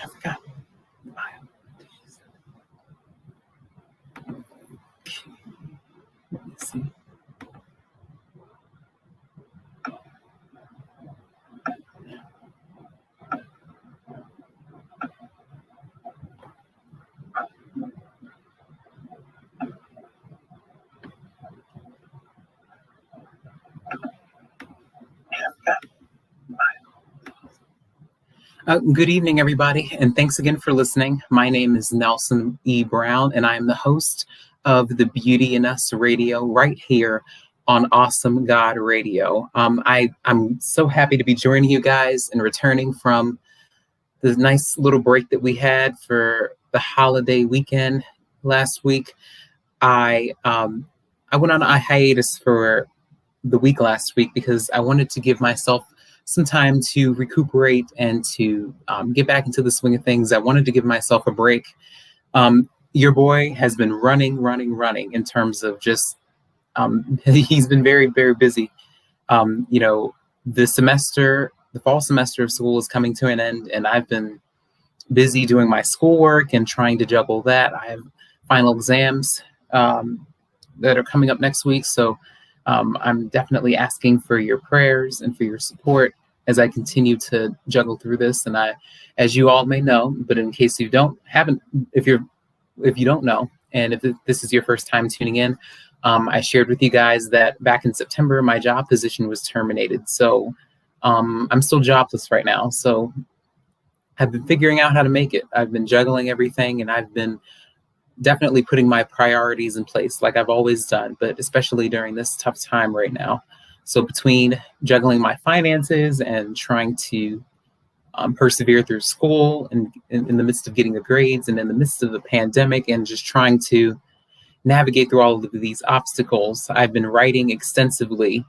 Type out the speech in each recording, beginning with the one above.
I forgot. Let me see. Good evening, everybody, and thanks again for listening. My name is Nelson E. Brown, and I am the host of the Beauty in Us Radio right here on Awesome God Radio. I'm so happy to be joining you guys and returning from the nice little break that we had for the holiday weekend last week. I went on a hiatus for the week last week because I wanted to give myself some time to recuperate and to get back into the swing of things. I wanted to give myself a break. Your boy has been running in terms of just, he's been very, very busy. The fall semester of school is coming to an end, and I've been busy doing my schoolwork and trying to juggle that. I have final exams that are coming up next week. So I'm definitely asking for your prayers and for your support as I continue to juggle through this. And as you all may know, but in case you if you don't know, and if this is your first time tuning in, I shared with you guys that back in September, my job position was terminated. So I'm still jobless right now. So I've been figuring out how to make it. I've been juggling everything, and I've been definitely putting my priorities in place like I've always done, but especially during this tough time right now. So between juggling my finances and trying to persevere through school and in the midst of getting the grades and in the midst of the pandemic and just trying to navigate through all of these obstacles, I've been writing extensively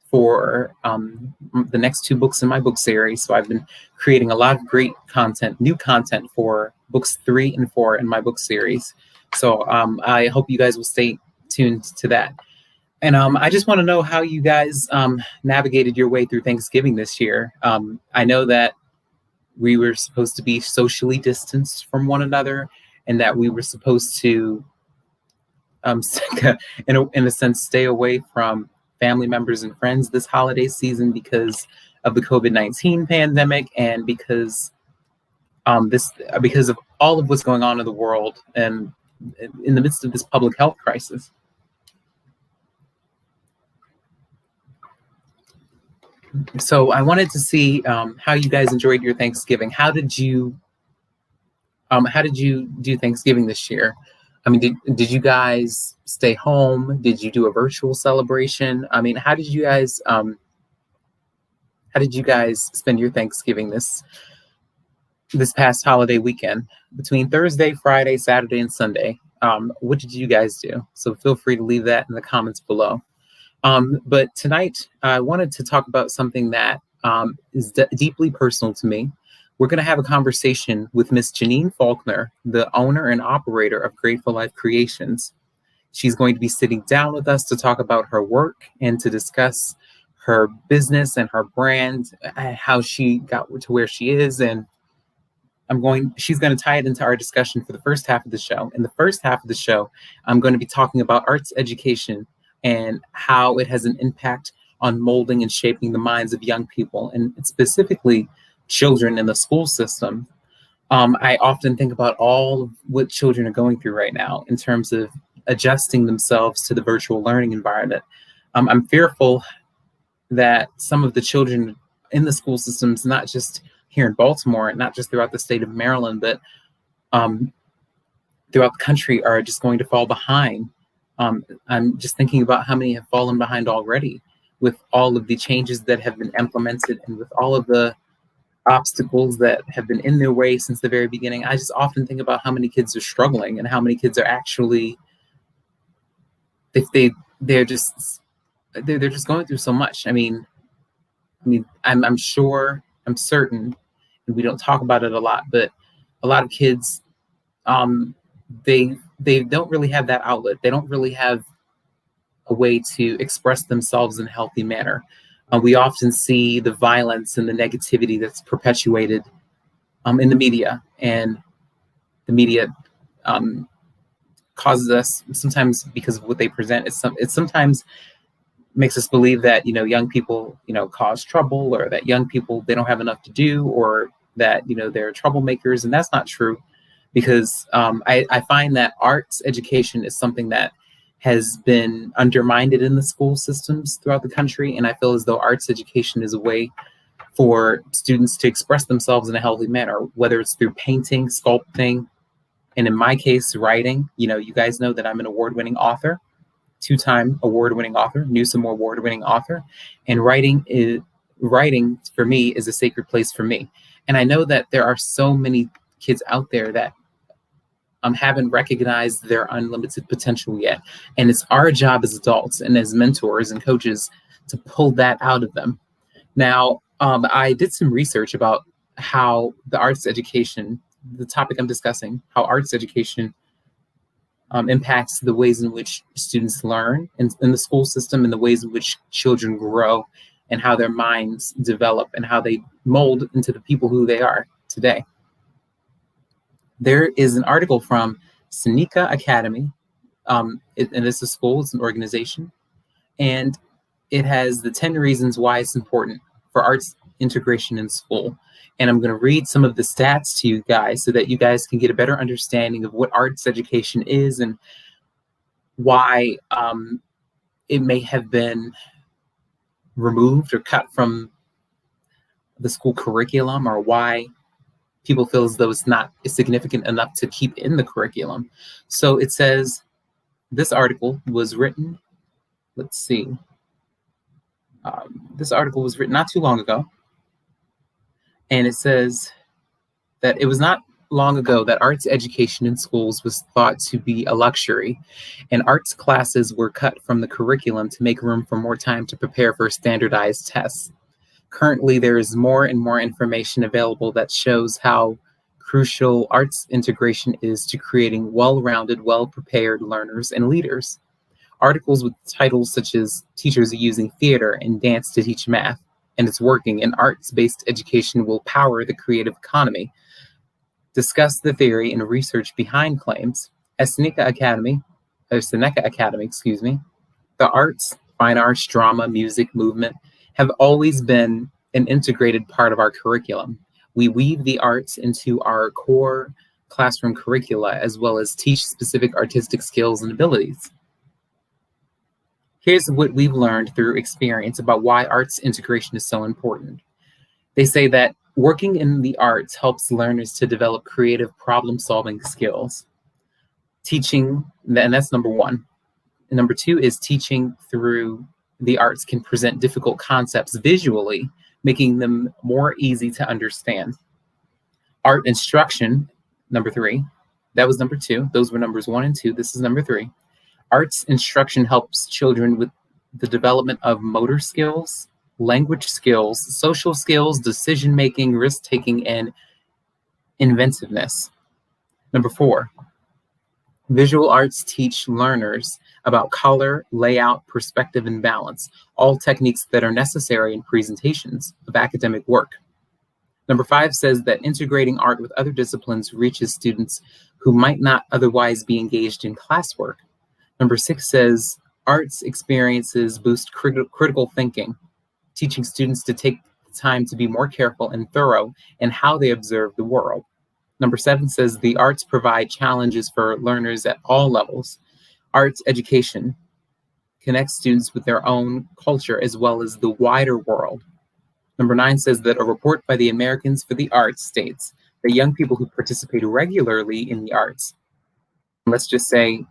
for the next 2 books in my book series. So I've been creating a lot of great content, new content for books 3 and 4 in my book series. So I hope you guys will stay tuned to that. And I just want to know how you guys navigated your way through Thanksgiving this year. I know that we were supposed to be socially distanced from one another, and that we were supposed to, in a sense, stay away from family members and friends this holiday season because of the COVID-19 pandemic and because of all of what's going on in the world and in the midst of this public health crisis. So I wanted to see how you guys enjoyed your Thanksgiving. How did you do Thanksgiving this year? I mean, did you guys stay home? Did you do a virtual celebration? I mean, how did you guys spend your Thanksgiving this past holiday weekend between Thursday, Friday, Saturday, and Sunday? What did you guys do? So feel free to leave that in the comments below. But tonight I wanted to talk about something that is deeply personal to me. We're going to have a conversation with Miss Janine Faulkner, the owner and operator of Grateful Life Creations. She's going to be sitting down with us to talk about her work and to discuss her business and her brand, how she got to where she is. And she's going to tie it into our discussion for the first half of the show. In the first half of the show, I'm going to be talking about arts education and how it has an impact on molding and shaping the minds of young people, and specifically children in the school system. I often think about all of what children are going through right now in terms of adjusting themselves to the virtual learning environment. I'm fearful that some of the children in the school systems, not just here in Baltimore, and not just throughout the state of Maryland, but throughout the country, are just going to fall behind. I'm just thinking about how many have fallen behind already with all of the changes that have been implemented and with all of the obstacles that have been in their way since the very beginning. I just often think about how many kids are struggling and how many kids are actually, they're just going through so much. I mean, I'm certain, and we don't talk about it a lot, but a lot of kids, they don't really have that outlet. They don't really have a way to express themselves in a healthy manner. We often see the violence and the negativity that's perpetuated in the media, and the media causes us sometimes, because of what they present, it sometimes makes us believe that young people cause trouble, or that young people, they don't have enough to do, or that they're troublemakers, and that's not true. Because I find that arts education is something that has been undermined in the school systems throughout the country, and I feel as though arts education is a way for students to express themselves in a healthy manner, whether it's through painting, sculpting, and in my case, writing. You guys know that I'm an award-winning author, two-time award-winning author, Newsom award-winning author, and writing for me is a sacred place for me. And I know that there are so many kids out there that haven't recognized their unlimited potential yet, and it's our job as adults and as mentors and coaches to pull that out of them. Now, I did some research about how the arts education, the topic I'm discussing, how arts education impacts the ways in which students learn in the school system, and the ways in which children grow, and how their minds develop, and how they mold into the people who they are today. There is an article from Seneca Academy, and it's a school, it's an organization, and it has the 10 reasons why it's important for arts integration in school. And I'm going to read some of the stats to you guys so that you guys can get a better understanding of what arts education is, and why it may have been removed or cut from the school curriculum, or why people feel as though it's not significant enough to keep in the curriculum. So it says, this article was written, let's see, this article was written not too long ago, and it says that it was not long ago that arts education in schools was thought to be a luxury, and arts classes were cut from the curriculum to make room for more time to prepare for standardized tests. Currently, there is more and more information available that shows how crucial arts integration is to creating well-rounded, well-prepared learners and leaders. Articles with titles such as "Teachers Are Using Theater and Dance to Teach Math, and It's Working, and Arts-Based Education Will Power the Creative Economy" discuss the theory and research behind claims. At Seneca Academy, the arts, fine arts, drama, music, movement have always been an integrated part of our curriculum. We weave the arts into our core classroom curricula, as well as teach specific artistic skills and abilities. Here's what we've learned through experience about why arts integration is so important. They say that working in the arts helps learners to develop creative problem-solving skills. Teaching, and that's number one. And number two is teaching through the arts can present difficult concepts visually, making them more easy to understand. Art instruction, number three. That was number two. Those were numbers 1 and 2. This is number 3. Arts instruction helps children with the development of motor skills, language skills, social skills, decision-making, risk-taking, and inventiveness. Number 4, visual arts teach learners about color, layout, perspective, and balance, all techniques that are necessary in presentations of academic work. Number 5 says that integrating art with other disciplines reaches students who might not otherwise be engaged in classwork. Number 6 says arts experiences boost critical thinking, teaching students to take time to be more careful and thorough in how they observe the world. Number 7 says the arts provide challenges for learners at all levels. Arts education connects students with their own culture as well as the wider world. Number 9 says that a report by the Americans for the Arts states that young people who participate regularly in the arts, let's just say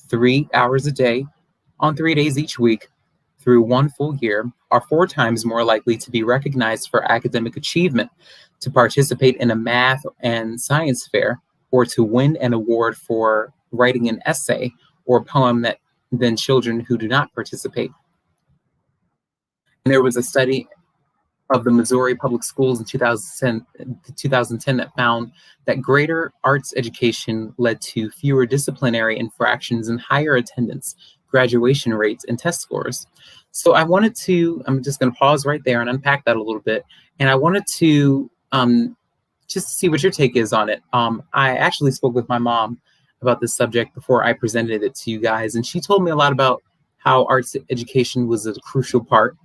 3 hours a day on 3 days each week through 1 full year, are 4 times more likely to be recognized for academic achievement, to participate in a math and science fair, or to win an award for writing an essay or poem than children who do not participate. And there was a study of the Missouri Public Schools in 2010 that found that greater arts education led to fewer disciplinary infractions and higher attendance, graduation rates, and test scores. So I'm just going to pause right there and unpack that a little bit. And I wanted to just to see what your take is on it. I actually spoke with my mom about this subject before I presented it to you guys, and she told me a lot about how arts education was a critical part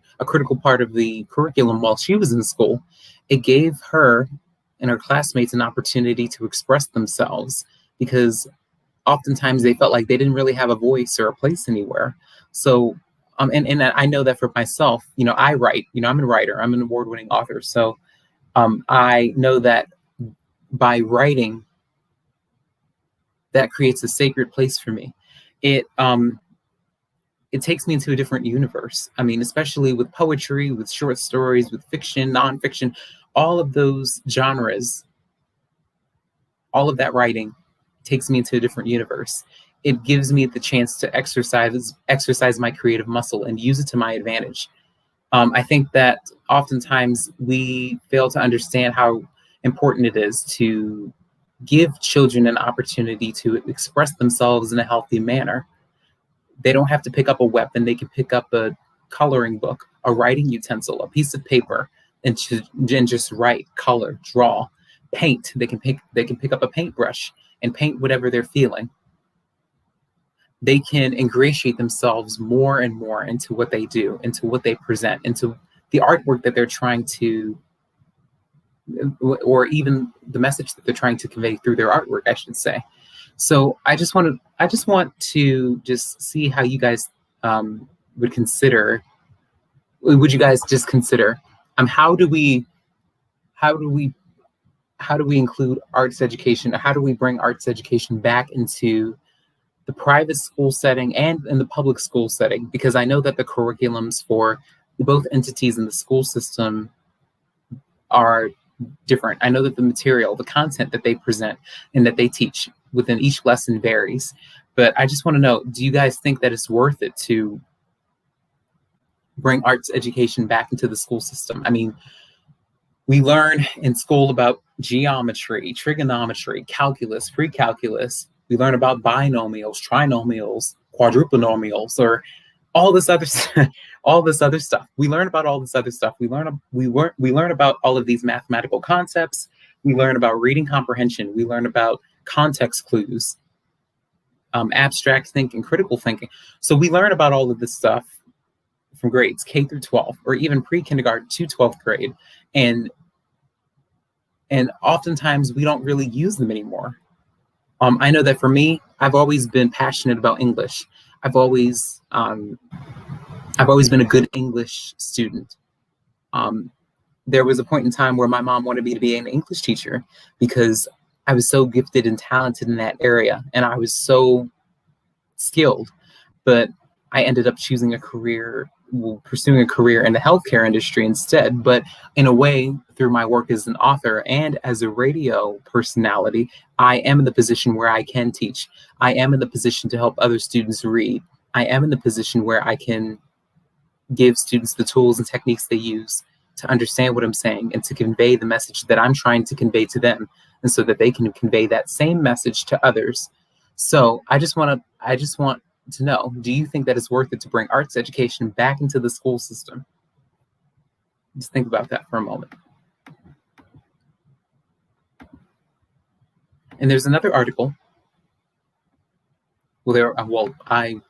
of the curriculum while she was in school. It gave her and her classmates an opportunity to express themselves because oftentimes they felt like they didn't really have a voice or a place anywhere. So, and I know that for myself, I write, I'm a writer, I'm an award-winning author. So I know that by writing, that creates a sacred place for me. It takes me into a different universe. I mean, especially with poetry, with short stories, with fiction, nonfiction, all of those genres, all of that writing takes me into a different universe. It gives me the chance to exercise my creative muscle and use it to my advantage. I think that oftentimes we fail to understand how important it is to give children an opportunity to express themselves in a healthy manner. They don't have to pick up a weapon. They can pick up a coloring book, a writing utensil, a piece of paper, and just write, color, draw, paint. They can pick up a paintbrush and paint whatever they're feeling. They can ingratiate themselves more and more into what they do, into what they present, into the artwork that they're trying to, or even the message that they're trying to convey through their artwork, I should say. So I just want to see how you guys would you guys just consider how do we include arts education, or how do we bring arts education back into the private school setting and in the public school setting? Because I know that the curriculums for both entities in the school system are different. I know that the material, the content that they present and that they teach within each lesson varies. But I just want to know, do you guys think that it's worth it to bring arts education back into the school system? I mean, we learn in school about geometry, trigonometry, calculus, pre-calculus. We learn about binomials, trinomials, quadruple-nomials, or all this other stuff. We learn about all this other stuff. We learn about all of these mathematical concepts. We learn about reading comprehension. We learn about context clues, abstract thinking, critical thinking. So we learn about all of this stuff from grades K through 12, or even pre-kindergarten to 12th grade. And oftentimes we don't really use them anymore. I know that for me, I've always been passionate about English. I've always been a good English student. There was a point in time where my mom wanted me to be an English teacher because I was so gifted and talented in that area, and I was so skilled. But I ended up pursuing a career in the healthcare industry instead. But in a way, through my work as an author and as a radio personality, I am in the position where I can teach. I am in the position to help other students read. I am in the position where I can give students the tools and techniques they use to understand what I'm saying and to convey the message that I'm trying to convey to them, and so that they can convey that same message to others. So I just want to know, do you think that it's worth it to bring arts education back into the school system? Just think about that for a moment. And there's another article. I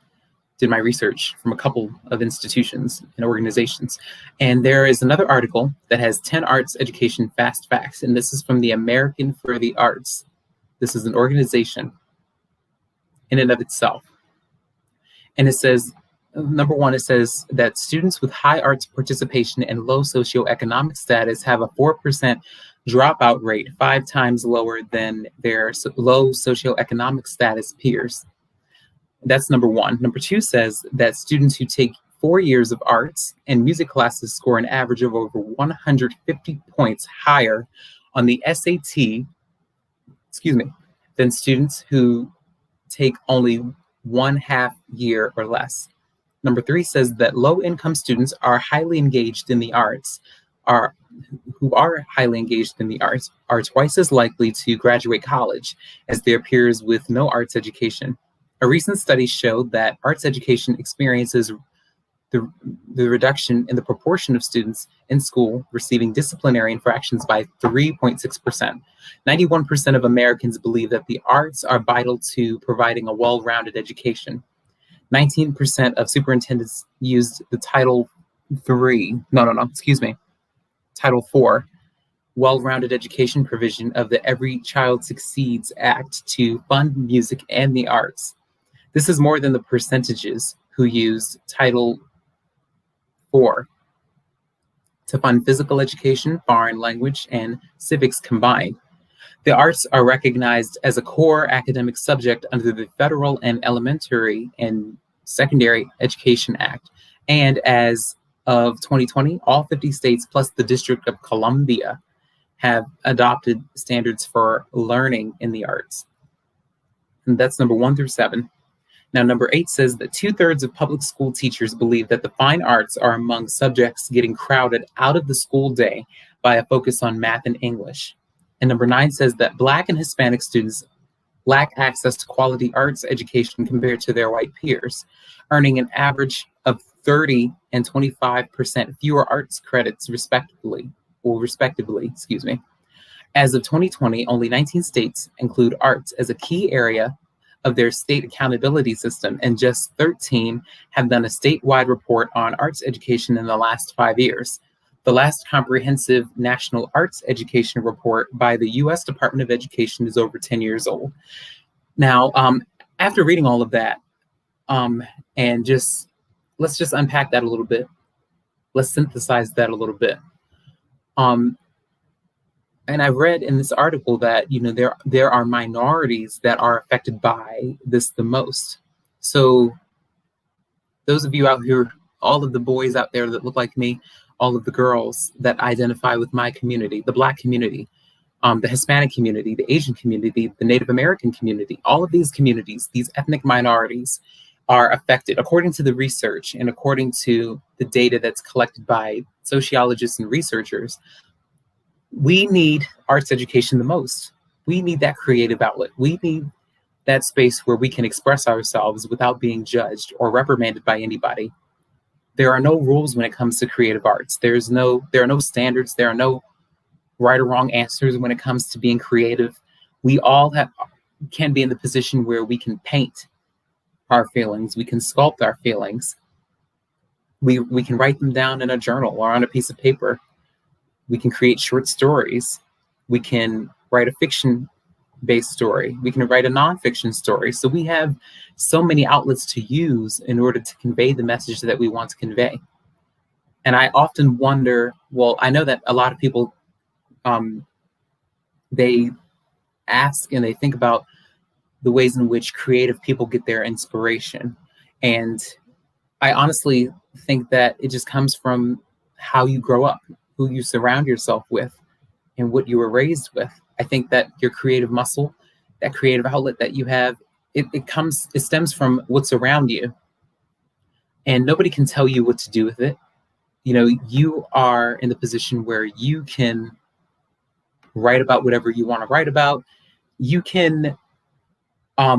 did my research from a couple of institutions and organizations. And there is another article that has 10 arts education fast facts. And this is from the American for the Arts. This is an organization in and of itself. And it says, number one, it says that students with high arts participation and low socioeconomic status have a 4% dropout rate, 5 times lower than their low socioeconomic status peers. That's number one. Number two says that students who take 4 years of arts and music classes score an average of over 150 points higher on the SAT, than students who take only 1/2 year or less. Number three says that low-income students are highly engaged in the arts, are twice as likely to graduate college as their peers with no arts education. A recent study showed that arts education experiences the reduction in the proportion of students in school receiving disciplinary infractions by 3.6%. 91% of Americans believe that the arts are vital to providing a well-rounded education. 19% of superintendents used the Title IV, well-rounded education provision of the Every Child Succeeds Act to fund music and the arts. This is more than the percentages who used Title IV to fund physical education, foreign language, and civics combined. The arts are recognized as a core academic subject under the Federal and Elementary and Secondary Education Act. And as of 2020, all 50 states plus the District of Columbia have adopted standards for learning in the arts. And that's number 1 through 7. Now, number 8 says that 2/3 of public school teachers believe that the fine arts are among subjects getting crowded out of the school day by a focus on math and English. And number 9 says that Black and Hispanic students lack access to quality arts education compared to their white peers, earning an average of 30 and 25% fewer arts credits respectively. As of 2020, only 19 states include arts as a key area of their state accountability system, and just 13 have done a statewide report on arts education in the last 5 years. The last comprehensive national arts education report by the U.S. Department of Education is over 10 years old. Now, after reading all of that, and let's just unpack that a little bit. Let's synthesize that a little bit. And I read in this article that, there are minorities that are affected by this the most. So those of you out here, all of the boys out there that look like me, all of the girls that identify with my community, the Black community, the Hispanic community, the Asian community, the Native American community, all of these communities, these ethnic minorities are affected. According to the research and according to the data that's collected by sociologists and researchers, we need arts education the most. We need that creative outlet. We need that space where we can express ourselves without being judged or reprimanded by anybody. There are no rules when it comes to creative arts. There are no standards. There are no right or wrong answers when it comes to being creative. We all can be in the position where we can paint our feelings. We can sculpt our feelings. We can write them down in a journal or on a piece of paper. We can create short stories. We can write a fiction-based story. We can write a nonfiction story. So we have so many outlets to use in order to convey the message that we want to convey. And I often wonder, well, I know that a lot of people, they ask and they think about the ways in which creative people get their inspiration. And I honestly think that it just comes from how you grow up, who you surround yourself with, and what you were raised with. I think that your creative muscle, that creative outlet that you have, it stems from what's around you. And nobody can tell you what to do with it. You are in the position where you can write about whatever you want to write about. You are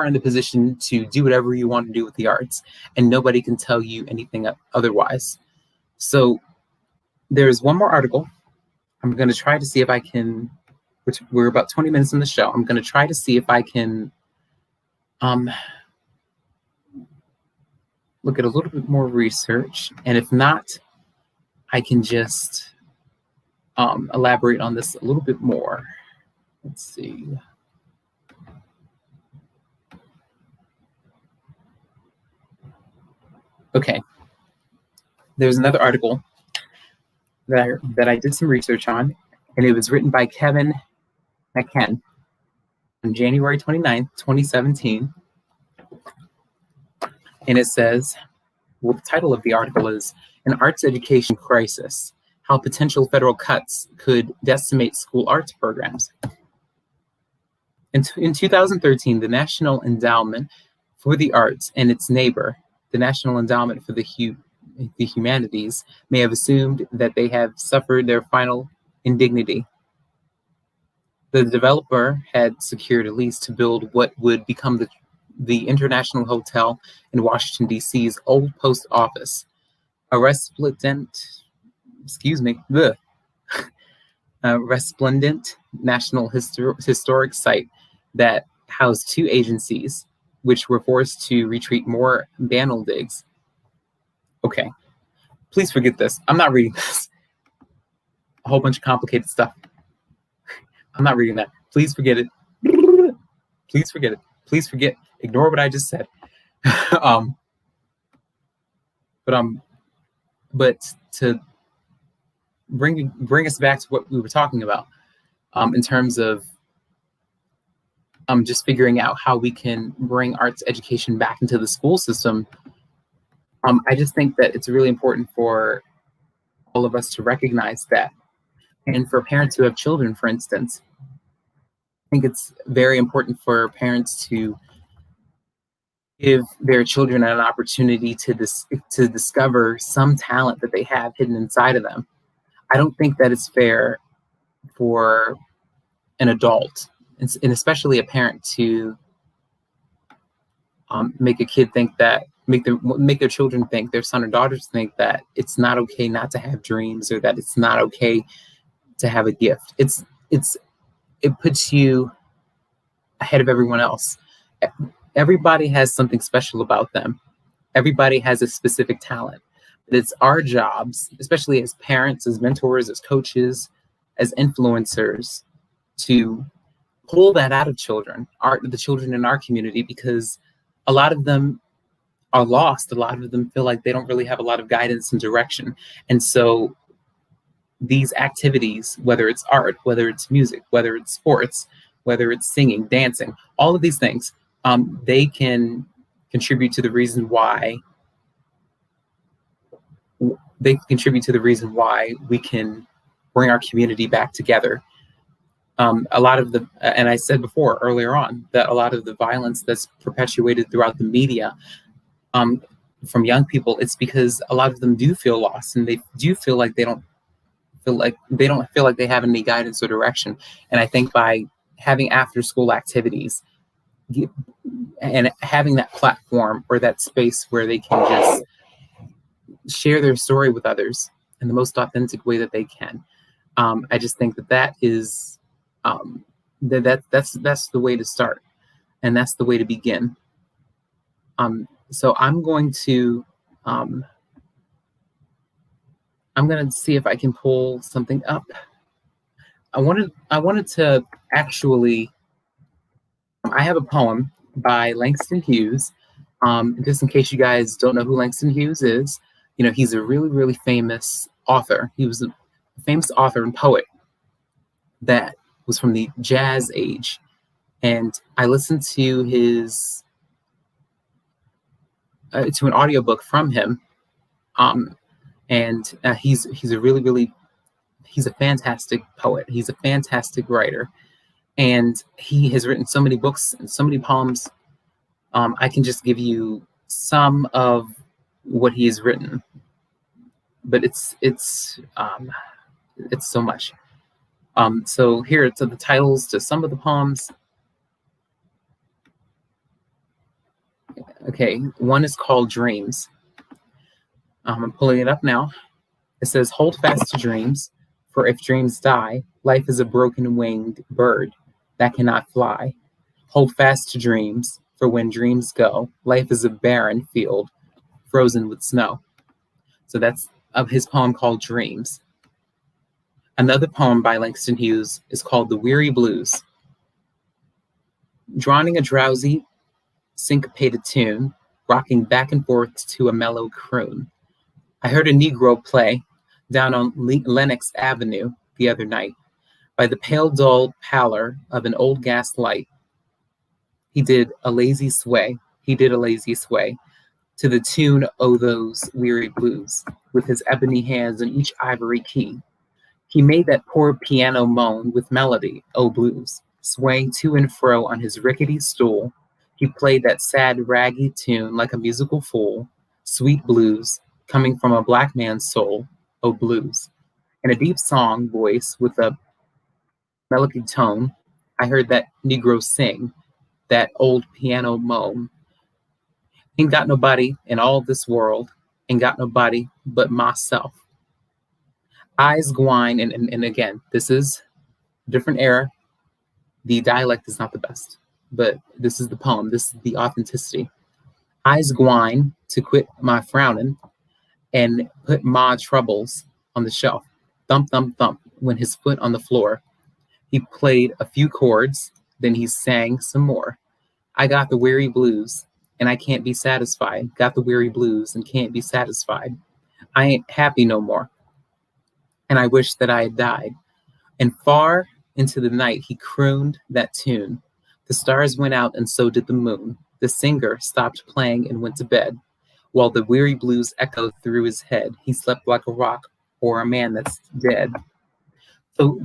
in the position to do whatever you want to do with the arts, and nobody can tell you anything otherwise. So there's one more article. I'm going to try to see if I can, we're about 20 minutes in the show. I'm going to try to see if I can look at a little bit more research. And if not, I can just elaborate on this a little bit more. Let's see. Okay, there's another article that I did some research on, and it was written by Kevin McKen on January 29th, 2017. And it says, well, the title of the article is An Arts Education Crisis, How Potential Federal Cuts Could Decimate School Arts Programs. In 2013, the National Endowment for the Arts and its neighbor, the National Endowment for the Humanities, may have assumed that they have suffered their final indignity. The developer had secured a lease to build what would become the International Hotel in Washington, D.C.'s old post office, a resplendent National Historic Site that housed two agencies, which were forced to retreat more banal digs. Okay, please forget this. I'm not reading this. A whole bunch of complicated stuff. I'm not reading that. Please forget it. Please forget it. Please forget. Ignore what I just said. But to bring us back to what we were talking about, in terms of just figuring out how we can bring arts education back into the school system. I just think that it's really important for all of us to recognize that. And for parents who have children, for instance, I think it's very important for parents to give their children an opportunity to discover some talent that they have hidden inside of them. I don't think that it's fair for an adult, and especially a parent, to make a kid think that, make their children think, their son or daughters think that it's not okay not to have dreams, or that it's not okay to have a gift. It puts you ahead of everyone else. Everybody has something special about them. Everybody has a specific talent. But it's our jobs, especially as parents, as mentors, as coaches, as influencers, to pull that out of children, the children in our community, because a lot of them are lost. A lot of them feel like they don't really have a lot of guidance and direction. And so these activities, whether it's art, whether it's music, whether it's sports, whether it's singing, dancing, all of these things, they can contribute to the reason why we can bring our community back together. A lot of the, and I said before earlier on, that a lot of the violence that's perpetuated throughout the media, from young people, it's because a lot of them do feel lost, and they do feel like they don't feel like they have any guidance or direction. And I think by having after school activities and having that platform or that space where they can just share their story with others in the most authentic way that they can, I just think that is that's the way to start, and that's the way to begin. So I'm going to see if I can pull something up. I wanted to actually, I have a poem by Langston Hughes. Just in case you guys don't know who Langston Hughes is, he's a really, really famous author. He was a famous author and poet that was from the jazz age. And I listened to his to an audiobook from him. And he's a fantastic poet. He's a fantastic writer. And he has written so many books and so many poems. I can just give you some of what he has written, but it's so much. So here are the titles to some of the poems. Okay, one is called Dreams. I'm pulling it up now. It says, "Hold fast to dreams, for if dreams die, life is a broken-winged bird that cannot fly. Hold fast to dreams, for when dreams go, life is a barren field frozen with snow." So that's of his poem called Dreams. Another poem by Langston Hughes is called The Weary Blues. Droning a drowsy, syncopated tune, rocking back and forth to a mellow croon, I heard a Negro play down on Lenox Avenue the other night. By the pale, dull pallor of an old gas light, he did a lazy sway to the tune, "Oh, those weary blues," with his ebony hands on each ivory key. He made that poor piano moan with melody, "Oh, blues," swaying to and fro on his rickety stool. He played that sad, raggy tune like a musical fool. Sweet blues, coming from a black man's soul, "Oh, blues." In a deep song voice with a melodic tone, I heard that Negro sing, that old piano moan. Ain't got nobody in all this world, ain't got nobody but myself. Eyes gwine, and again, this is a different era. The dialect is not the best, but this is the poem. This is the authenticity. Eyes gwine to quit my frowning and put my troubles on the shelf. Thump, thump, thump when his foot on the floor. He played a few chords, then he sang some more. I got the weary blues, and I can't be satisfied. Got the weary blues and can't be satisfied. I ain't happy no more, and I wish that I had died. And far into the night he crooned that tune. The stars went out and so did the moon. The singer stopped playing and went to bed, while the weary blues echoed through his head. He slept like a rock or a man that's dead. So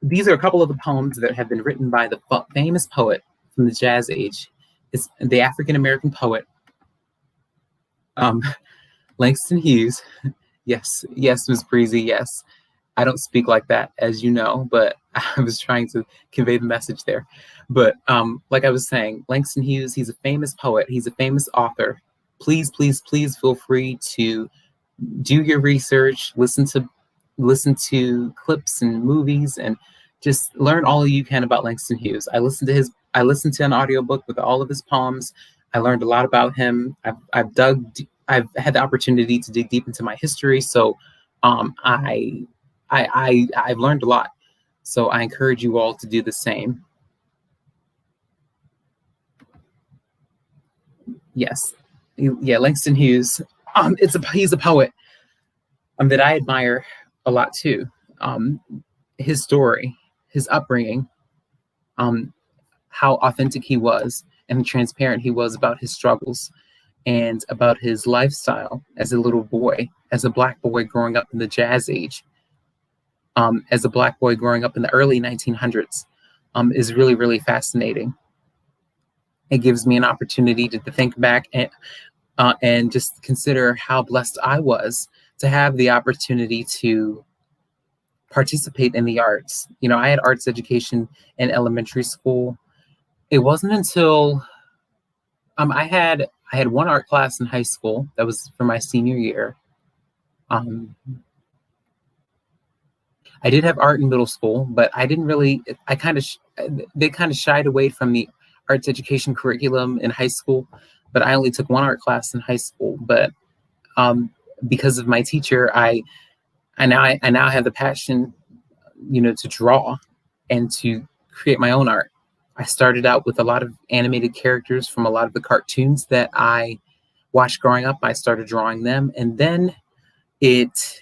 these are a couple of the poems that have been written by the famous poet from the Jazz Age. It's the African-American poet, Langston Hughes. Yes, Ms. Breezy, yes. I don't speak like that, as you know, but I was trying to convey the message there. But like I was saying, Langston Hughes, he's a famous poet. He's a famous author. Please, please, please feel free to do your research, listen to clips and movies, and just learn all you can about Langston Hughes. I listened to an audiobook with all of his poems. I learned a lot about him. I've had the opportunity to dig deep into my history, so I've learned a lot. So I encourage you all to do the same. Yes, yeah, Langston Hughes. He's a poet that I admire a lot too. His story, his upbringing, how authentic he was and transparent he was about his struggles and about his lifestyle as a little boy, as a Black boy growing up in the Jazz Age, as a Black boy growing up in the early 1900s, is really, really fascinating. It gives me an opportunity to think back and just consider how blessed I was to have the opportunity to participate in the arts. You know, I had arts education in elementary school. It wasn't until I had one art class in high school that was for my senior year. I did have art in middle school, but I didn't really. They kind of shied away from the arts education curriculum in high school. But I only took one art class in high school. But because of my teacher, I now have the passion, to draw and to create my own art. I started out with a lot of animated characters from a lot of the cartoons that I watched growing up. I started drawing them, and then it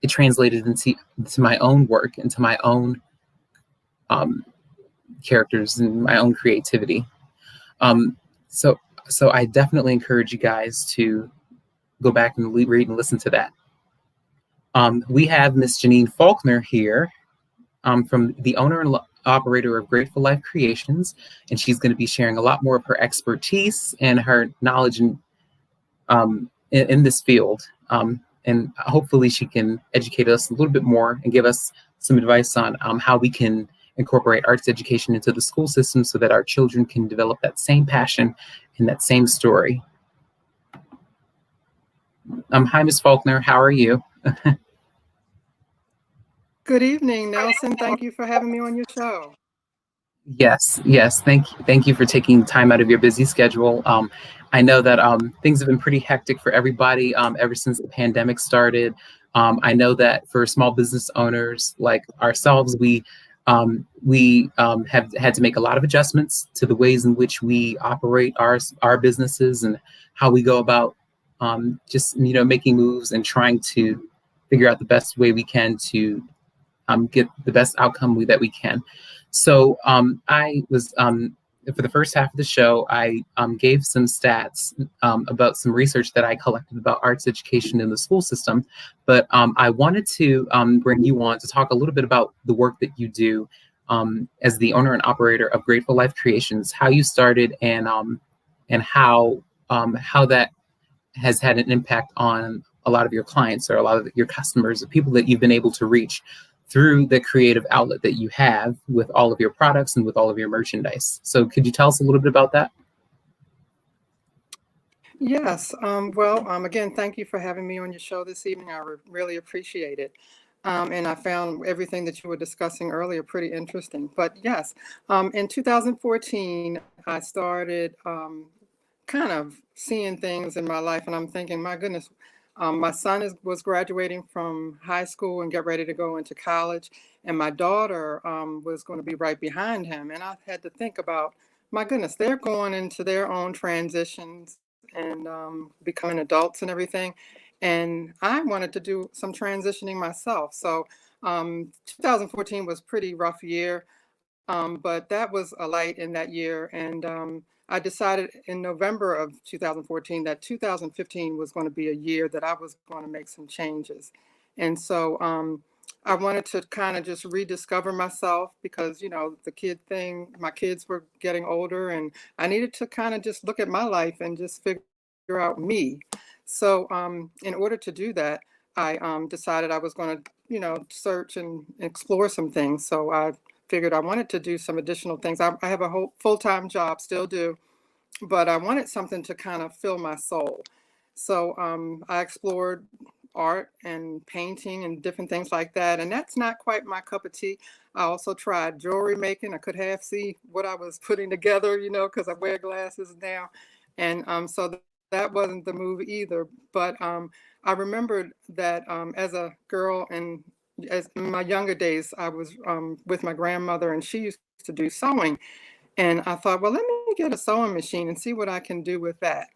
translated into my own work, into my own characters and my own creativity. So I definitely encourage you guys to go back and read and listen to that. We have Miss Janine Faulkner here, from the owner and operator of Grateful Life Creations, and she's going to be sharing a lot more of her expertise and her knowledge in this field. And hopefully she can educate us a little bit more and give us some advice on how we can incorporate arts education into the school system so that our children can develop that same passion and that same story. Hi, Ms. Faulkner. How are you? Good evening, Nelson. Thank you for having me on your show. Yes. Thank you for taking time out of your busy schedule. I know that things have been pretty hectic for everybody ever since the pandemic started. I know that for small business owners like ourselves, we have had to make a lot of adjustments to the ways in which we operate our businesses and how we go about just making moves and trying to figure out the best way we can to get the best outcome that we can. So I was, for the first half of the show, I gave some stats about some research that I collected about arts education in the school system. But I wanted to bring you on to talk a little bit about the work that you do as the owner and operator of Grateful Life Creations, how you started and how that has had an impact on a lot of your clients or a lot of your customers, the people that you've been able to reach through the creative outlet that you have with all of your products and with all of your merchandise. So could you tell us a little bit about that? Yes. Well, again, thank you for having me on your show this evening. I really appreciate it. And I found everything that you were discussing earlier pretty interesting. But yes, in 2014, I started kind of seeing things in my life, and I'm thinking, my goodness, my son was graduating from high school and get ready to go into college, and my daughter was going to be right behind him. And I had to think about, my goodness, they're going into their own transitions and becoming adults and everything. And I wanted to do some transitioning myself. So 2014 was a pretty rough year, but that was a light in that year. And I decided in November of 2014 that 2015 was going to be a year that I was going to make some changes. And so I wanted to kind of just rediscover myself because, the kid thing, my kids were getting older and I needed to kind of just look at my life and just figure out me. So in order to do that, I decided I was going to, search and explore some things. So I figured I wanted to do some additional things. I have a whole full-time job, still do, but I wanted something to kind of fill my soul. So I explored art and painting and different things like that. And that's not quite my cup of tea. I also tried jewelry making. I could half see what I was putting together, because I wear glasses now. And that wasn't the move either. But I remembered that as a girl and as in my younger days, I was with my grandmother and she used to do sewing. And I thought, well, let me get a sewing machine and see what I can do with that.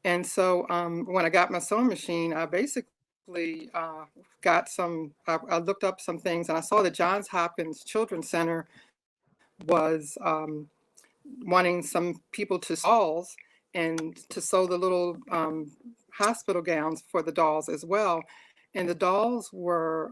And so when I got my sewing machine, I basically I looked up some things and I saw that Johns Hopkins Children's Center was wanting some people to dolls and to sew the little hospital gowns for the dolls as well. And the dolls were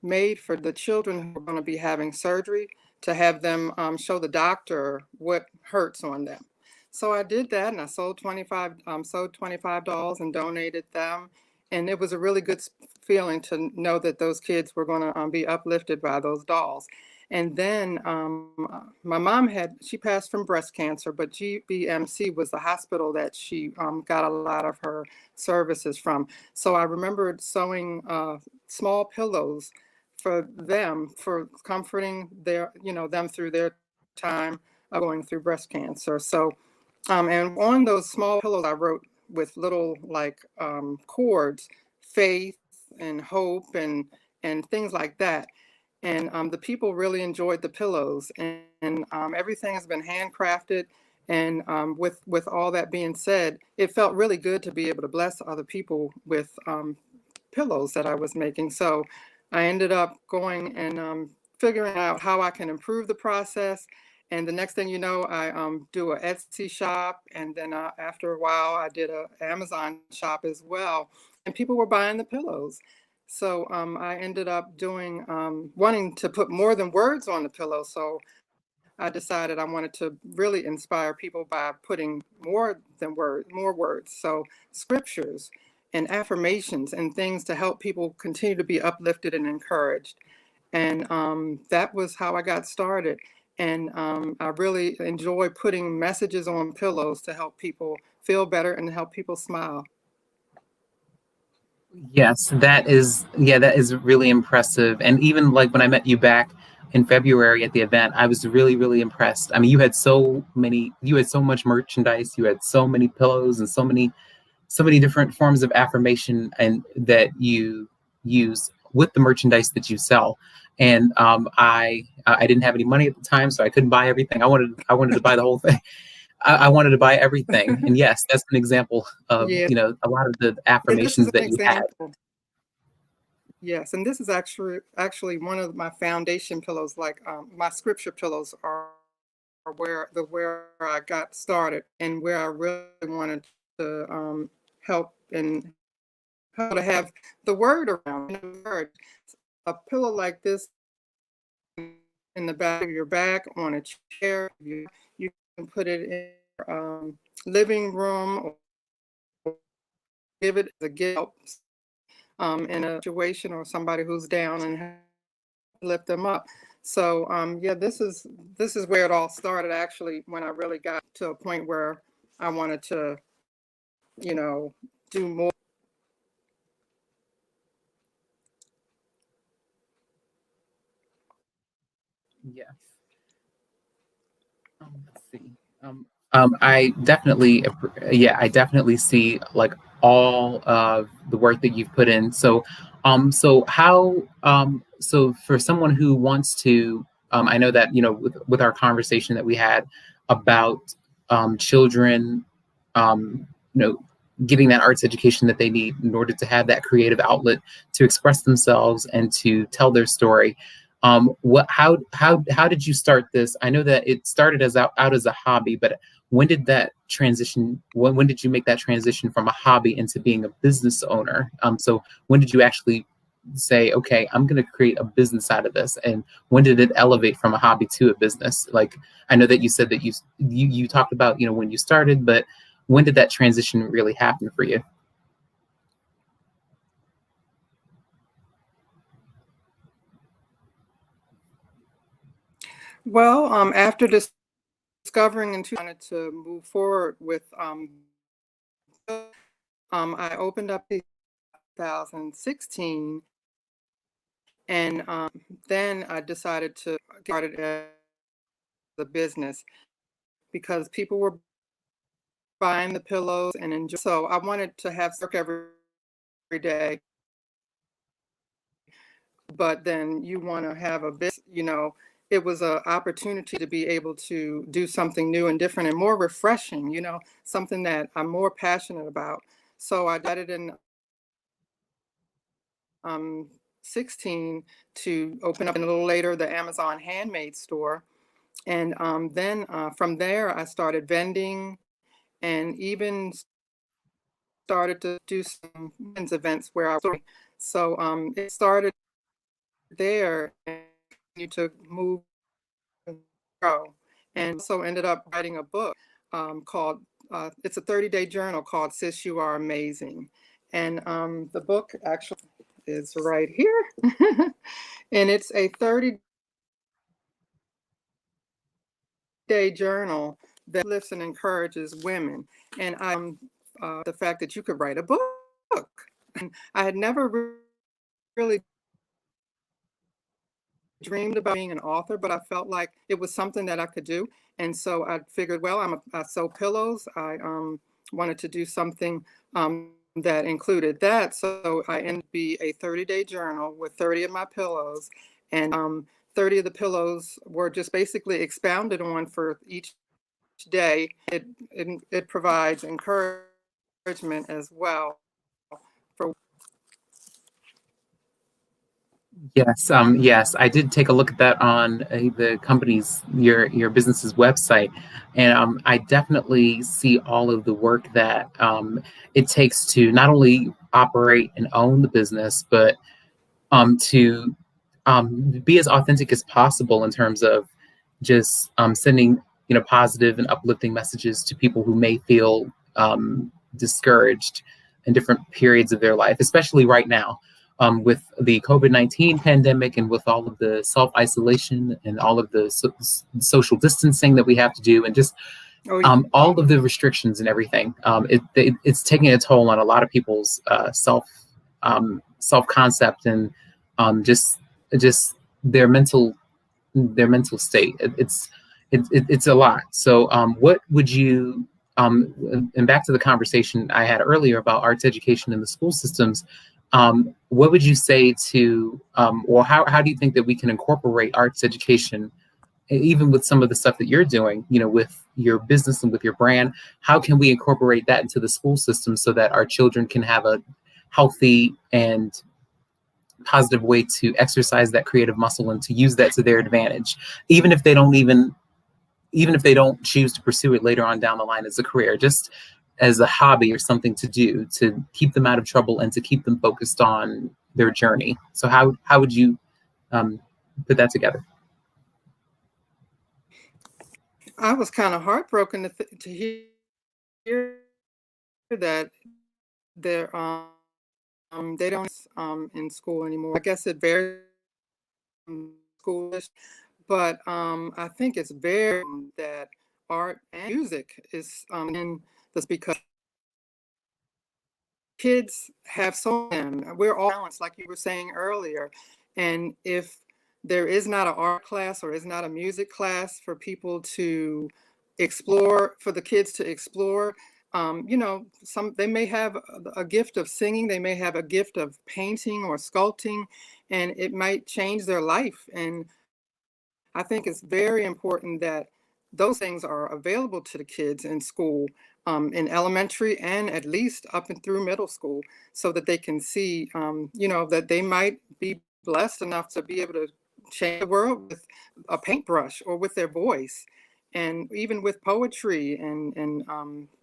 made for the children who were going to be having surgery to have them show the doctor what hurts on them. So I did that and I sewed 25 dolls and donated them. And it was a really good feeling to know that those kids were going to be uplifted by those dolls. And then my mom she passed from breast cancer, but GBMC was the hospital that she got a lot of her services from. So I remembered sewing small pillows for them, for comforting them through their time of going through breast cancer. So, and on those small pillows, I wrote with little like chords, faith and hope and things like that. And the people really enjoyed the pillows, and everything has been handcrafted. And with all that being said, it felt really good to be able to bless other people with pillows that I was making. So I ended up going and figuring out how I can improve the process. And the next thing you know, I do a Etsy shop, and then after a while, I did a Amazon shop as well, and people were buying the pillows. So I ended up doing wanting to put more than words on the pillow. So I decided I wanted to really inspire people by putting more words. So scriptures and affirmations and things to help people continue to be uplifted and encouraged. And that was how I got started. And I really enjoy putting messages on pillows to help people feel better and help people smile. Yes, that is really impressive. And even like when I met you back in February at the event, I was really, really impressed. I mean, you had so much merchandise, you had so many pillows and so many different forms of affirmation and that you use with the merchandise that you sell. And I didn't have any money at the time, so I couldn't buy everything. I wanted to buy the whole thing. I wanted to buy everything. And yes, that's an example of, Yeah, a lot of the and this is affirmations an that you had. example. Yes, and this is actually one of my foundation pillows. Like my scripture pillows are where I got started and where I really wanted to help and how to have the word around. A pillow like this in the back of your back on a chair. You can put it in your living room or give it as a gift in a situation or somebody who's down and lift them up. So yeah, this is where it all started actually, when I really got to a point where I wanted to, do more. Yes. Let's see. I definitely, yeah, I definitely see like all of the work that you've put in. So for someone who wants to, I know that with our conversation that we had about children, um, you know, getting that arts education that they need in order to have that creative outlet to express themselves and to tell their story. How did you start this? I know that it started out as a hobby, but when did that transition? When did you make that transition from a hobby into being a business owner? So when did you actually say, okay, I'm going to create a business out of this? And when did it elevate from a hobby to a business? Like, I know that you said that you talked about when you started, but when did that transition really happen for you? Well, after discovering and wanted to move forward with I opened up in 2016, and then I decided to start it as a business because people were buying the pillows and enjoy. So I wanted to have work every day, but then you want to have a business. It was an opportunity to be able to do something new and different and more refreshing. Something that I'm more passionate about. So I decided in um, 16 to open up, and a little later the Amazon handmade store. And then from there, I started vending and even started to do some men's events where I was. So it started there and you to move and grow. And so ended up writing a book called, it's a 30-day journal called Sis, You Are Amazing. And the book actually is right here. And it's a 30-day journal that lifts and encourages women. And the fact that you could write a book. And I had never really dreamed about being an author, but I felt like it was something that I could do. And so I figured, well, I sew pillows. I wanted to do something that included that. So I ended up be a 30-day journal with 30 of my pillows. And 30 of the pillows were just basically expounded on for each day. It provides encouragement as well for. Yes, I did take a look at that on the company's your business's website, and I definitely see all of the work that it takes to not only operate and own the business, but to be as authentic as possible in terms of just sending positive and uplifting messages to people who may feel discouraged in different periods of their life, especially right now with the COVID-19 pandemic and with all of the self isolation and all of the social distancing that we have to do, and just Oh, all of the restrictions and everything. It's taking a toll on a lot of people's self concept and just their mental state. It's a lot. So, what would you and back to the conversation I had earlier about arts education in the school systems? What would you say to, or how do you think that we can incorporate arts education, even with some of the stuff that you're doing, with your business and with your brand? How can we incorporate that into the school system so that our children can have a healthy and positive way to exercise that creative muscle and to use that to their advantage, even if they don't choose to pursue it later on down the line as a career, just as a hobby or something to do to keep them out of trouble and to keep them focused on their journey? So how would you um, put that together? I was kind of heartbroken to hear that they're they don't in school anymore. I guess it varies schoolish, but I think it's very that art and music is in this because kids have so we're all balanced, like you were saying earlier. And if there is not an art class or is not a music class for people to explore, for the kids to explore, some they may have a gift of singing, they may have a gift of painting or sculpting, and it might change their life. And I think it's very important that those things are available to the kids in school, in elementary and at least up and through middle school, so that they can see, that they might be blessed enough to be able to change the world with a paintbrush or with their voice. And even with poetry and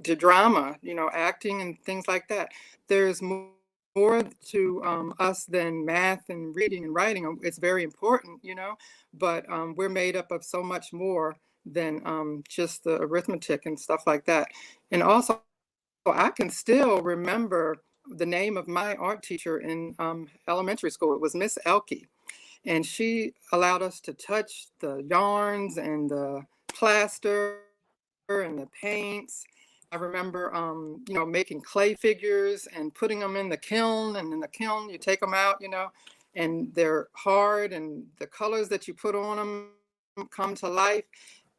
the drama, acting and things like that, there's more to us than math and reading and writing. It's very important, but we're made up of so much more than just the arithmetic and stuff like that. And also, I can still remember the name of my art teacher in elementary school. It was Miss Elke, and she allowed us to touch the yarns and the plaster and the paints. I remember, making clay figures and putting them in the kiln. And in the kiln, you take them out, and they're hard, and the colors that you put on them come to life.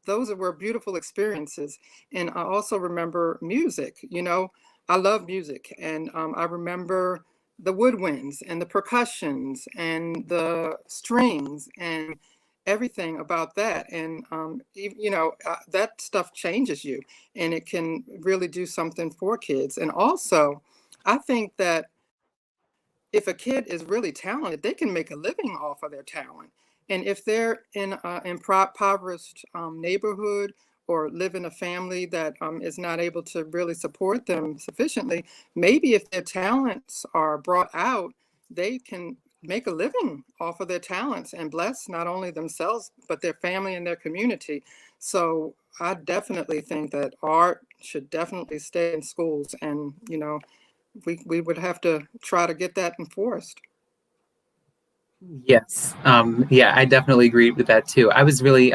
Those were beautiful experiences. And I also remember music. I love music, and I remember the woodwinds and the percussions and the strings and everything about that. And that stuff changes you, and it can really do something for kids. And also, I think that if a kid is really talented, they can make a living off of their talent. And if they're in an impoverished neighborhood, or live in a family that is not able to really support them sufficiently, maybe if their talents are brought out, they can make a living off of their talents and bless not only themselves, but their family and their community. So I definitely think that art should definitely stay in schools. And, we would have to try to get that enforced. Yes. Yeah, I definitely agree with that too. I was really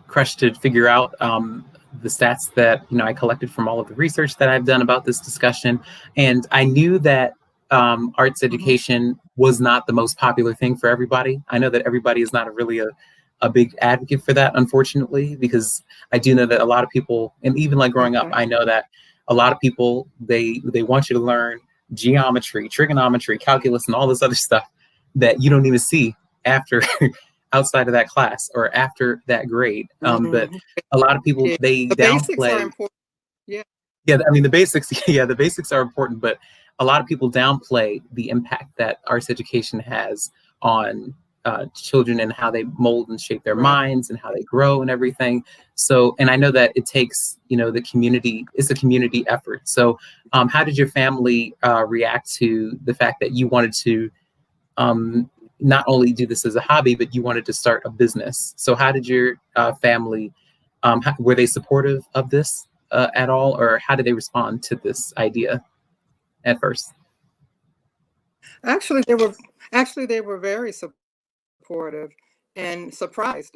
crushed to figure out the stats that I collected from all of the research that I've done about this discussion, and I knew that arts Mhm. education was not the most popular thing for everybody. I know that everybody is not really a big advocate for that, unfortunately, because I do know that a lot of people, and even like growing up, Okay. I know that a lot of people they want you to learn geometry, trigonometry, calculus, and all this other stuff that you don't even see after outside of that class or after that grade. But Mhm. a lot of people Yeah. they The basics are downplay. important. Yeah. Yeah, I mean the basics. Yeah, the basics are important, but a lot of people downplay the impact that arts education has on children and how they mold and shape their Right. minds and how they grow and everything. So, and I know that it takes, the community. It's a community effort. So, how did your family react to the fact that you wanted to um, not only do this as a hobby, but you wanted to start a business? So how did your family, were they supportive of this at all, or how did they respond to this idea at first? Actually, they were very supportive and surprised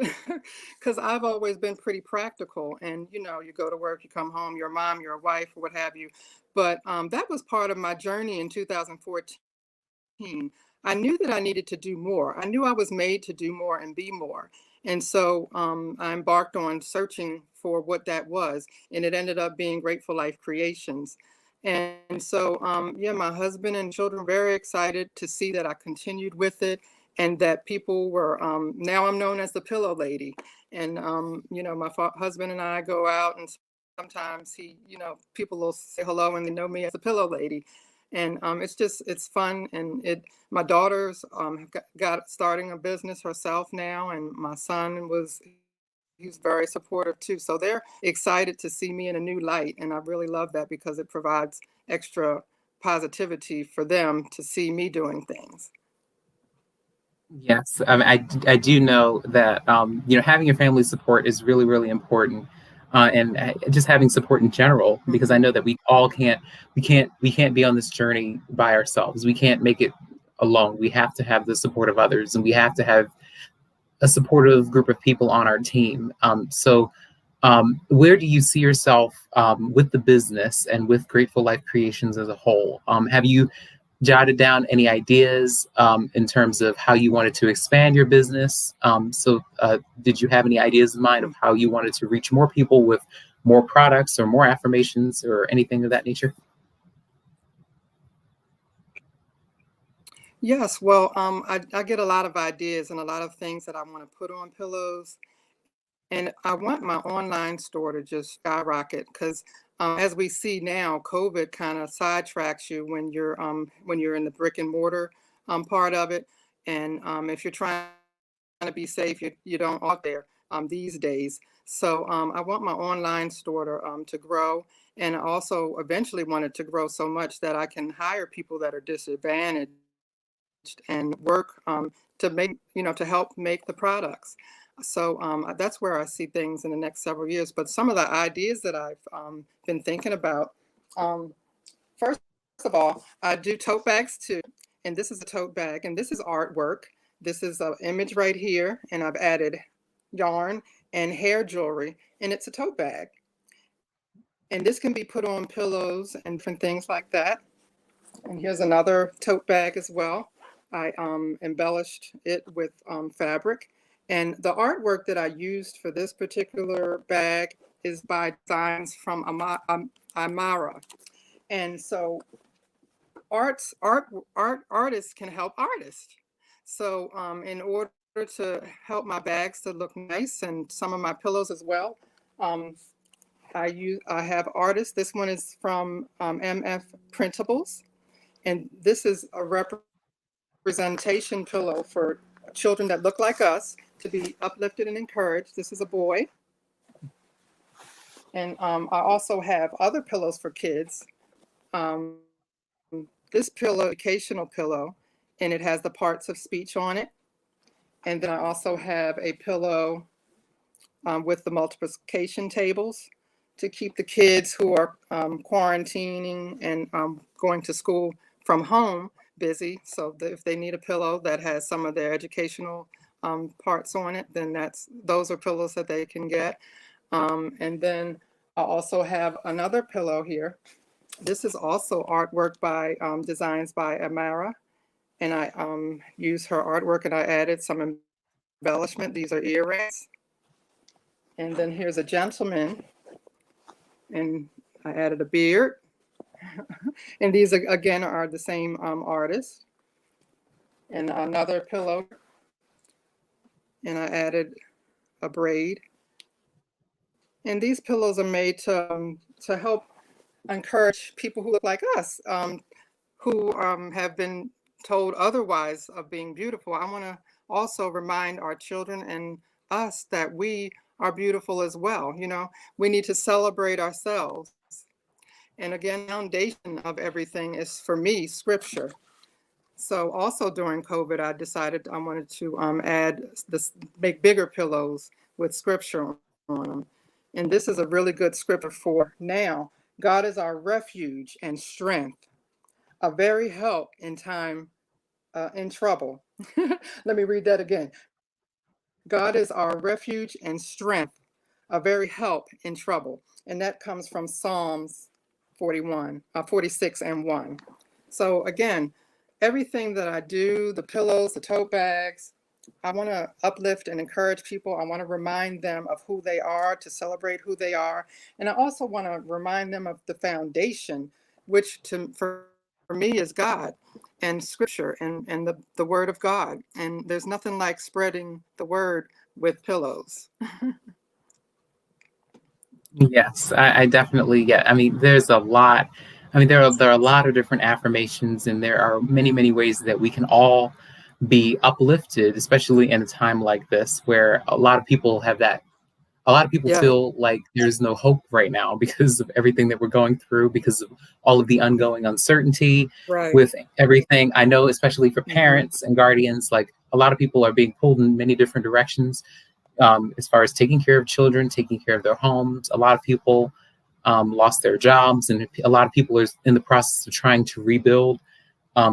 because I've always been pretty practical. And you go to work, you come home, you're a mom, you're a wife, or what have you. But that was part of my journey in 2014. I knew that I needed to do more. I knew I was made to do more and be more. And so I embarked on searching for what that was. And it ended up being Grateful Life Creations. And so, yeah, my husband and children were very excited to see that I continued with it, and that people were, now I'm known as the Pillow Lady. And, my husband and I go out, and sometimes people will say hello and they know me as the Pillow Lady. And it's fun. And my daughter's got starting a business herself now, and my son he's very supportive too. So they're excited to see me in a new light, and I really love that because it provides extra positivity for them to see me doing things. Yes, I mean, I do know that having your family support is really really important, and just having support in general, because I Mhm. know that we can't be on this journey by ourselves. We can't make it alone. We have to have the support of others, and we have to have a supportive group of people on our team. Where do you see yourself with the business and with Grateful Life Creations as a whole? Have you jotted down any ideas in terms of how you wanted to expand your business? Did you have any ideas in mind of how you wanted to reach more people with more products or more affirmations or anything of that nature? Yes, well, I get a lot of ideas and a lot of things that I want to put on pillows. And I want my online store to just skyrocket because, as we see now, COVID kind of sidetracks you when you're in the brick and mortar part of it. And if you're trying to be safe, you don't out there these days. So I want my online store to grow, and I also eventually want it to grow so much that I can hire people that are disadvantaged and work to help make the products. So that's where I see things in the next several years. But some of the ideas that I've been thinking about, um, first of all, I do tote bags too. And this is a tote bag, and this is artwork. This is an image right here, and I've added yarn and hair jewelry, and it's a tote bag. And this can be put on pillows and different things like that. And here's another tote bag as well. I embellished it with fabric. And the artwork that I used for this particular bag is by designs from Amara. And so artists can help artists. So in order to help my bags to look nice and some of my pillows as well, I have artists. This one is from MF Printables. And this is a representation pillow for children that look like us to be uplifted and encouraged. This is a boy. And I also have other pillows for kids. This pillow, educational pillow, and it has the parts of speech on it. And then I also have a pillow with the multiplication tables to keep the kids who are quarantining and going to school from home busy. So if they need a pillow that has some of their educational parts on it, then those are pillows that they can get. And then I also have another pillow here. This is also artwork by designs by Amara. And I used her artwork and I added some embellishment. These are earrings. And then here's a gentleman, and I added a beard. And these again are the same artist. And another pillow, and I added a braid. And these pillows are made to help encourage people who look like us, who have been told otherwise of being beautiful. I want to also remind our children and us that we are beautiful as well. We need to celebrate ourselves. And again, the foundation of everything is, for me, scripture. So also during COVID, I decided I wanted to make bigger pillows with scripture on them. And this is a really good scripture for now. God is our refuge and strength, a very help in time in trouble. Let me read that again. God is our refuge and strength, a very help in trouble. And that comes from Psalms 46 and 1. So again, everything that I do, the pillows, the tote bags, I want to uplift and encourage people. I want to remind them of who they are, to celebrate who they are. And I also want to remind them of the foundation, which for me is God and scripture and the word of God. And there's nothing like spreading the word with pillows. Yes, I definitely get. I mean, there's a lot. I mean, there are a lot of different affirmations, and there are many, many ways that we can all be uplifted, especially in a time like this, where a lot of people have that. A lot of people Yeah, feel like there's no hope right now because of everything that we're going through, because of all of the ongoing uncertainty right. with everything. I know, especially for Hmm. parents and guardians, like a lot of people are being pulled in many different directions as far as taking care of children, taking care of their homes. A lot of people lost their jobs, and a lot of people are in the process of trying to rebuild.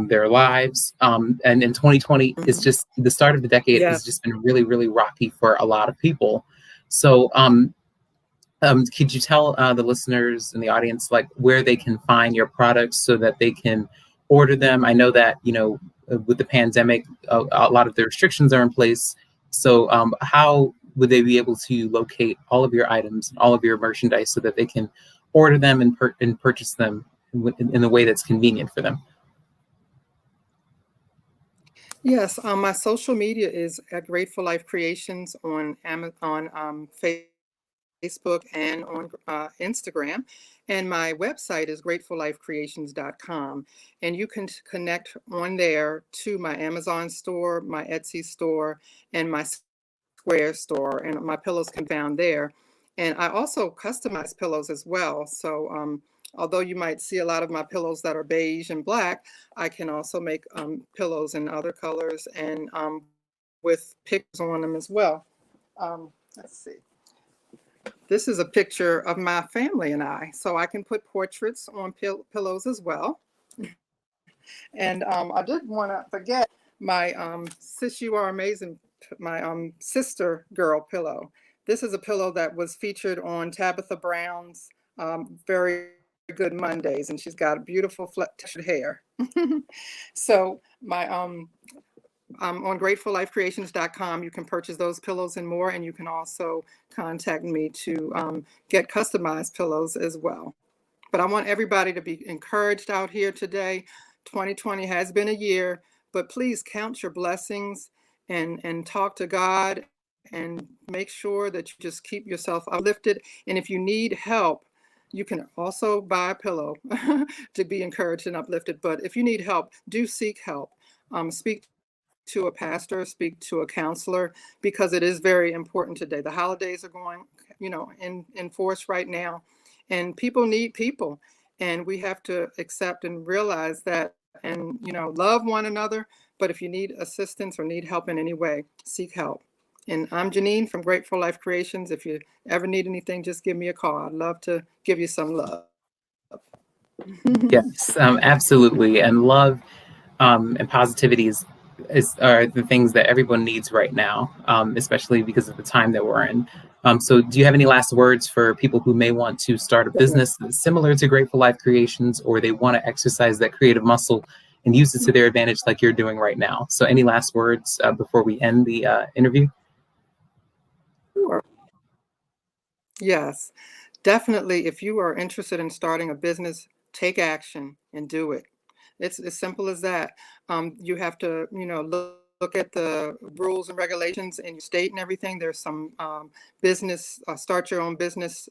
their lives. And in 2020, it's Mhm. just the start of the decade Yeah. has just been really, really rocky for a lot of people. So, could you tell the listeners and the audience like where they can find your products so that they can order them? I know that with the pandemic, a lot of the restrictions are in place. So, how would they be able to locate all of your items, all of your merchandise, so that they can order them and purchase them in a way that's convenient for them? Yes, my social media is at Grateful Life Creations on Facebook and on Instagram. And my website is grateful-life-creations.com. And you can connect on there to my Amazon store, my Etsy store, and my Square store. And my pillows can be found there. And I also customize pillows as well. So although you might see a lot of my pillows that are beige and black, I can also make pillows in other colors and with pictures on them as well. Let's see. This is a picture of my family and I, so I can put portraits on pillows as well. And I didn't want to forget my Sis You Are Amazing, my sister girl pillow. This is a pillow that was featured on Tabitha Brown's Very Good Mondays, and she's got beautiful textured hair. So my on grateful-life-creations.com, you can purchase those pillows and more, and you can also contact me to get customized pillows as well. But I want everybody to be encouraged out here today. 2020 has been a year, but please count your blessings and talk to God and make sure that you just keep yourself uplifted. And if you need help, you can also buy a pillow to be encouraged and uplifted. But if you need help, do seek help. Speak to a pastor, speak to a counselor, because it is very important today. The holidays are going, in force right now, and people need people, and we have to accept and realize that, and love one another. But if you need assistance or need help in any way, seek help. And I'm Janine from Grateful Life Creations. If you ever need anything, just give me a call. I'd love to give you some love. Yes, absolutely. And love and positivity are the things that everyone needs right now, especially because of the time that we're in. So, do you have any last words for people who may want to start a business similar to Grateful Life Creations, or they want to exercise that creative muscle and use it to their advantage, like you're doing right now? So, any last words before we end the interview? Sure. Yes, definitely. If you are interested in starting a business, take action and do it. It's as simple as that. You have to, look at the rules and regulations in your state and everything. There's some business, start your own business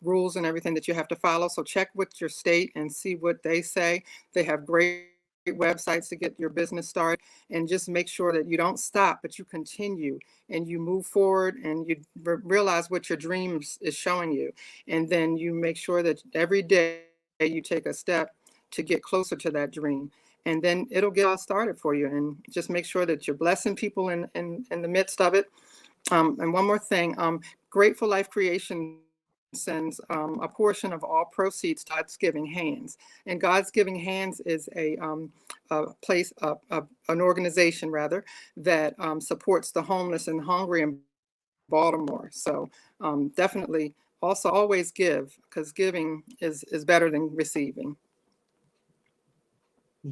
rules and everything that you have to follow. So check with your state and see what they say. They have great websites to get your business started, and just make sure that you don't stop, but you continue and you move forward, and you realize what your dreams is showing you. And then you make sure that every day you take a step to get closer to that dream, and then it'll get all started for you. And just make sure that you're blessing people in the midst of it. And one more thing, Grateful Life Creation sends a portion of all proceeds to God's Giving Hands. And God's Giving Hands is a place, an organization rather, that supports the homeless and hungry in Baltimore. So definitely also always give, because giving is better than receiving.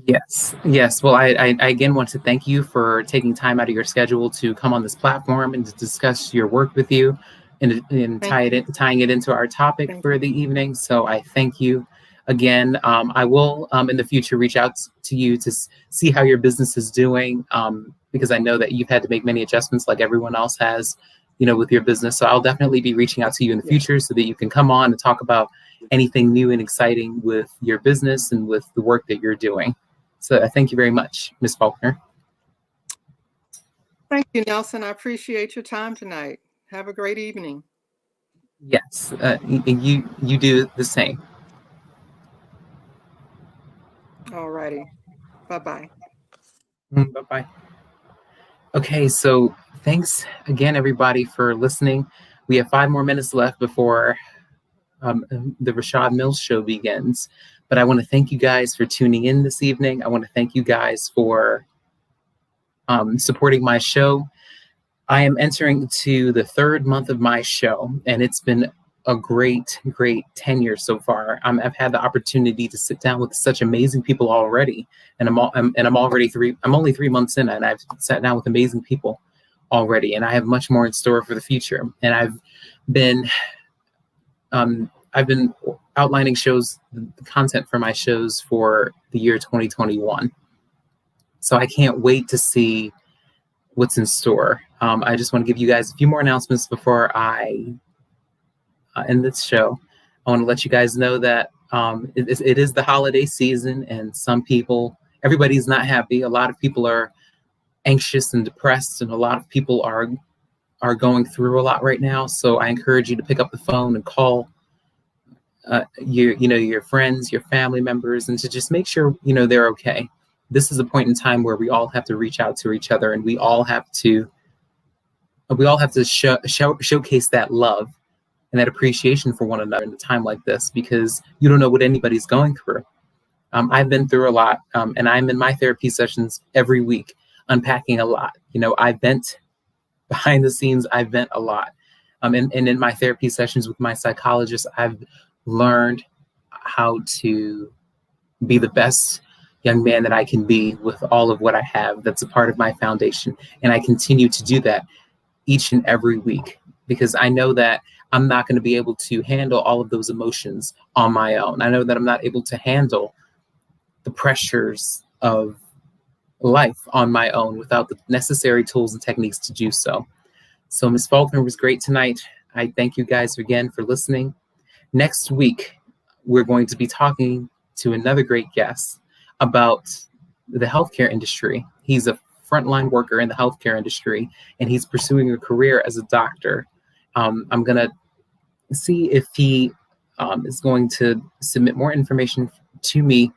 Yes, yes. Well, I again want to thank you for taking time out of your schedule to come on this platform and to discuss your work with you, and Thank you. tying it into our topic Thank for you. the evening. So I thank you again. I will in the future reach out to you to see how your business is doing, because I know that you've had to make many adjustments like everyone else has, with your business. So I'll definitely be reaching out to you in the Yeah. future so that you can come on and talk about anything new and exciting with your business and with the work that you're doing. So thank you very much, Ms. Faulkner. Thank you, Nelson. I appreciate your time tonight. Have a great evening. Yes, you do the same. All righty. Bye-bye. Bye bye. Okay, so thanks again, everybody, for listening. We have 5 more minutes left before the Rashad Mills show begins. But I want to thank you guys for tuning in this evening. I want to thank you guys for supporting my show. I am entering to the third month of my show, and it's been a great 10 years so far. I've had the opportunity to sit down with such amazing people already, and I'm only 3 months in, and I've sat down with amazing people already, and I have much more in store for the future. And I've been outlining the content for my shows for the year 2021. So I can't wait to see what's in store. I just want to give you guys a few more announcements before I end this show. I want to let you guys know that it is the holiday season, and everybody's not happy. A lot of people are anxious and depressed, and a lot of people are going through a lot right now. So I encourage you to pick up the phone and call your friends, your family members, and to just make sure they're okay. This is a point in time where we all have to reach out to each other, and we all have to showcase that love and that appreciation for one another in a time like this, because you don't know what anybody's going through. I've been through a lot, and I'm in my therapy sessions every week, unpacking a lot. I vent behind the scenes. I vent a lot. And in my therapy sessions with my psychologist, I've learned how to be the best young man that I can be with all of what I have. That's a part of my foundation. And I continue to do that each and every week, because I know that I'm not going to be able to handle all of those emotions on my own. I know that I'm not able to handle the pressures of life on my own without the necessary tools and techniques to do so. So Ms. Faulkner was great tonight. I thank you guys again for listening. Next week, we're going to be talking to another great guest about the healthcare industry. He's a frontline worker in the healthcare industry, and he's pursuing a career as a doctor. I'm going to see if he is going to submit more information to me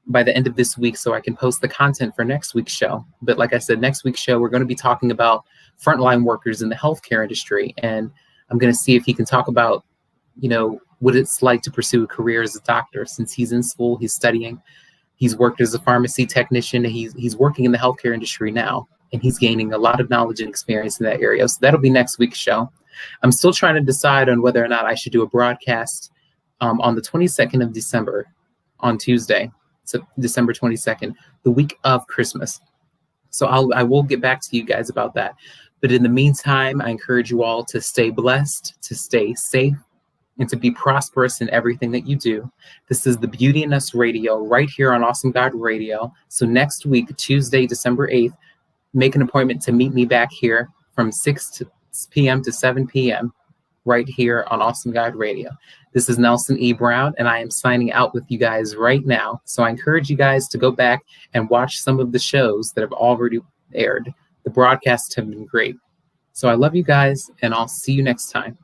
by the end of this week so I can post the content for next week's show. But like I said, next week's show, we're going to be talking about frontline workers in the healthcare industry. And I'm going to see if he can talk about, what it's like to pursue a career as a doctor. Since he's in school, he's studying, he's worked as a pharmacy technician, and he's working in the healthcare industry now, and he's gaining a lot of knowledge and experience in that area. So that'll be next week's show. I'm still trying to decide on whether or not I should do a broadcast on the 22nd of December, on Tuesday, so December 22nd, the week of Christmas. So I will get back to you guys about that. But in the meantime, I encourage you all to stay blessed, to stay safe, and to be prosperous in everything that you do. This is the Beauty in Us Radio right here on Awesome God Radio. So next week, Tuesday, December 8th, make an appointment to meet me back here from 6 p.m. to 7 p.m. right here on Awesome God Radio. This is Nelson E. Brown, and I am signing out with you guys right now. So I encourage you guys to go back and watch some of the shows that have already aired. The broadcasts have been great. So I love you guys, and I'll see you next time.